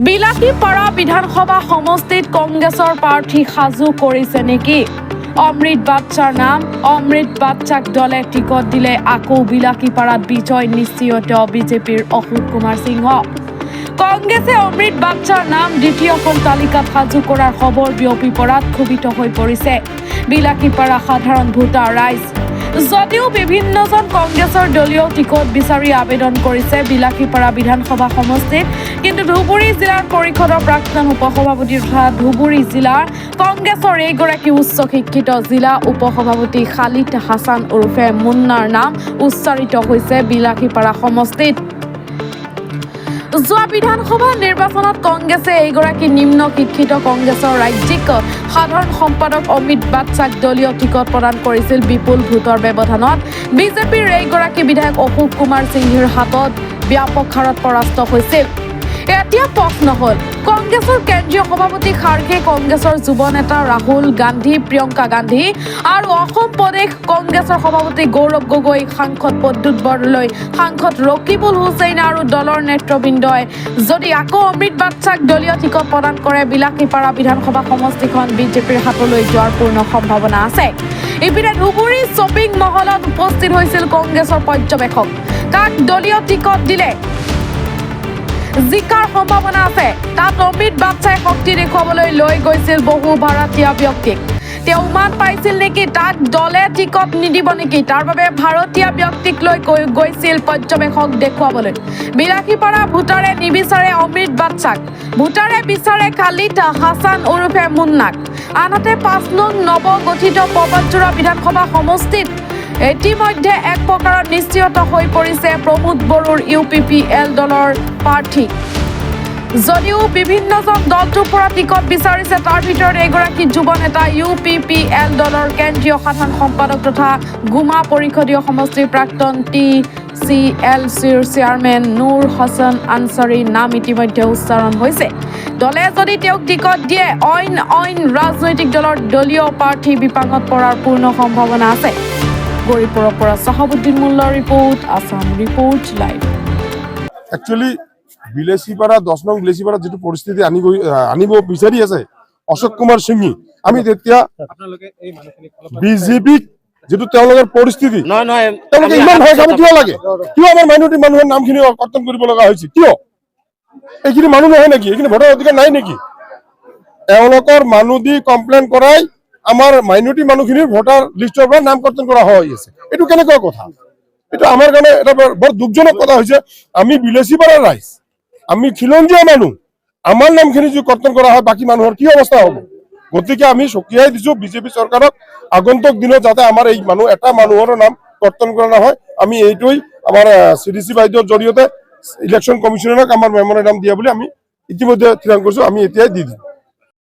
বিলাসীপাৰা বিধানসভা সমষ্টিত কংগ্ৰেছৰ প্ৰাৰ্থী সাজু কৰিছে নেকি? অমৃত বাট্চাৰ নাম। অমৃত বাট্চাক দলে টিকট দিলে আকৌ বিলাসীপাৰাত বিজয় নিশ্চিত বিজেপিৰ অশোক কুমাৰ সিংহ। কংগ্ৰেছে অমৃত বাট্চাৰ নাম দ্বিতীয়খন তালিকাত সাজু কৰাৰ খবৰ বিয়পি পৰাত ক্ষোভিত হৈ পৰিছে বিলাসীপাৰা সাধাৰণ ভোটাৰ ৰাইজ। যদিও বিভিন্নজন কংগ্ৰেছৰ দলীয় টিকট বিচাৰি আবেদন কৰিছে বিলাসীপাৰা বিধানসভা সমষ্টিত, কিন্তু ধুবুৰী জিলাৰ পৰিষদৰ প্ৰাক্তন উপসভাপতি তথা ধুবুৰী জিলাৰ কংগ্ৰেছৰ এইগৰাকী উচ্চ শিক্ষিত জিলা উপসভাপতি খালিদ হাছান ওৰফে মুন্নাৰ নাম উচ্চাৰিত হৈছে বিলাসীপাৰা সমষ্টিত। যোৱা বিধানসভা নিৰ্বাচনত কংগ্ৰেছে এইগৰাকী নিম্ন শিক্ষিত কংগ্ৰেছৰ ৰাজ্যিক সাধাৰণ সম্পাদক অমিত বাট্চাক দলীয় টিকট প্ৰদান কৰিছিল বিপুল ভোটৰ ব্যৱধানত। বিজেপিৰ এইগৰাকী বিধায়ক অশোক কুমাৰ সিংহৰ হাতত ব্যাপক হাৰত পৰাস্ত হৈছিল। এতিয়া প্ৰশ্ন হ'ল, কংগ্ৰেছৰ কেন্দ্ৰীয় সভাপতি খাৰ্গে, কংগ্ৰেছৰ যুৱ নেতা ৰাহুল গান্ধী, প্ৰিয়ংকা গান্ধী আৰু অসম প্ৰদেশ কংগ্ৰেছৰ সভাপতি গৌৰৱ গগৈ, সাংসদ প্ৰদ্যুৎ বৰদলৈ, সাংসদ ৰকিবুল হুছেইন আৰু দলৰ নেতৃবৃন্দই যদি আকৌ অমৃত বাট্চাক দলীয় টিকট প্ৰদান কৰে, বিলাসীপাৰা বিধানসভা সমষ্টিখন বিজেপিৰ হাতলৈ যোৱাৰ পূৰ্ণ সম্ভাৱনা আছে। ইপিনে ধুবুৰী শ্বপিং মহলত উপস্থিত হৈছিল কংগ্ৰেছৰ পৰ্যবেক্ষক। কাক দলীয় টিকট দিলে জিকাৰ সম্ভাৱনা আছে, তাত অমৃত বাট্চাই শক্তি দেখুৱাবলৈ লৈ গৈছিল বহু ভাৰতীয় ব্যক্তিক। তেওঁ উমান পাইছিল নেকি তাক দলে টিকট নিদিব নেকি, তাৰ বাবে ভাৰতীয় ব্যক্তিক লৈ গৈছিল পৰ্যবেক্ষক দেখুৱাবলৈ। বিলাসীপাৰা ভোটাৰে নিবিচাৰে অমৃত বাট্চাক, ভোটাৰে বিচাৰে খালিদ হাছান ওৰফে মুন্নাক। আনহাতে ৫ নং নৱগঠিত পৰ্বতজোৰা বিধানসভা সমষ্টিত ইতিমধ্যে এক প্ৰকাৰত নিশ্চিত হৈ পৰিছে প্ৰমোদ বড়োৰ UPPL দলৰ প্ৰাৰ্থী। যদিও বিভিন্নজন দলটোৰ পৰা টিকট বিচাৰিছে, তাৰ ভিতৰত এগৰাকী যুৱ নেতা UPPL দলৰ কেন্দ্ৰীয় সাধাৰণ সম্পাদক তথা গুমা পৰিষদীয় সমষ্টিৰ প্ৰাক্তন TCLCৰ চেয়াৰমেন নুৰ হাছান আনছাৰীৰ নাম ইতিমধ্যে উচ্চাৰণ হৈছে। দলে যদি তেওঁক টিকট দিয়ে, অইন ৰাজনৈতিক দলৰ দলীয় প্ৰাৰ্থী বিপাঙত পৰাৰ পূৰ্ণ সম্ভাৱনা আছে। গৌৰীপুৰৰ পৰা চাহাবুদ্দিন মোল্লাৰ report, Assam report live. Actually Bilasipara 10 নং বিলাসীপাৰা যিটো পৰিস্থিতি আনিব বিচাৰি আছে অশোক কুমাৰ সিংহী, আমি তেতিয়া বিজেপিক যিটো তেওঁলোকৰ পৰিস্থিতি, তেওঁলোকে ইমান ভয় খাব কিয় লাগে? কিয় আমাৰ মাইনৰিটি মানুহৰ নামখিনি কৰ্তন কৰিব লগা হৈছে? কিয় এইখিনি মানুহ নহয় নেকি? এইখিনি ভোটৰ অধিকাৰ নাই নেকি? তেওঁলোকৰ মানুহ দি কমপ্লেইন কৰাই আমাৰ মাইনৰিটি মানুহখিনিৰ ভোটাৰ লিষ্টৰ পৰা নাম কৰ্তন কৰা হৈ আছে। এইটো কেনেকুৱা কথা? এইটো আমাৰ কাৰণে এটা বৰ দুখজনক কথা হৈছে। আমি বিলাসীপাৰাৰ ৰাইজ, আমি খিলঞ্জীয়া মানুহ, আমাৰ নামখিনি যদি কৰ্তন কৰা হয়, বাকী মানুহৰ কি অৱস্থা হ'ব? গতিকে আমি সকীয়াই দিছো বিজেপি চৰকাৰক, আগন্তুক দিনত যাতে আমাৰ এই মানুহ এটা মানুহৰ নাম কৰ্তন কৰা নহয়। আমি এইটোৱেই আমাৰ CDC বাইদেউৰ জৰিয়তে ইলেকশ্যন কমিশ্যনাৰক আমাৰ মেমৰেণ্ডাম দিয়া বুলি আমি ইতিমধ্যে থিৰাং কৰিছো, আমি এতিয়াই দি দিম।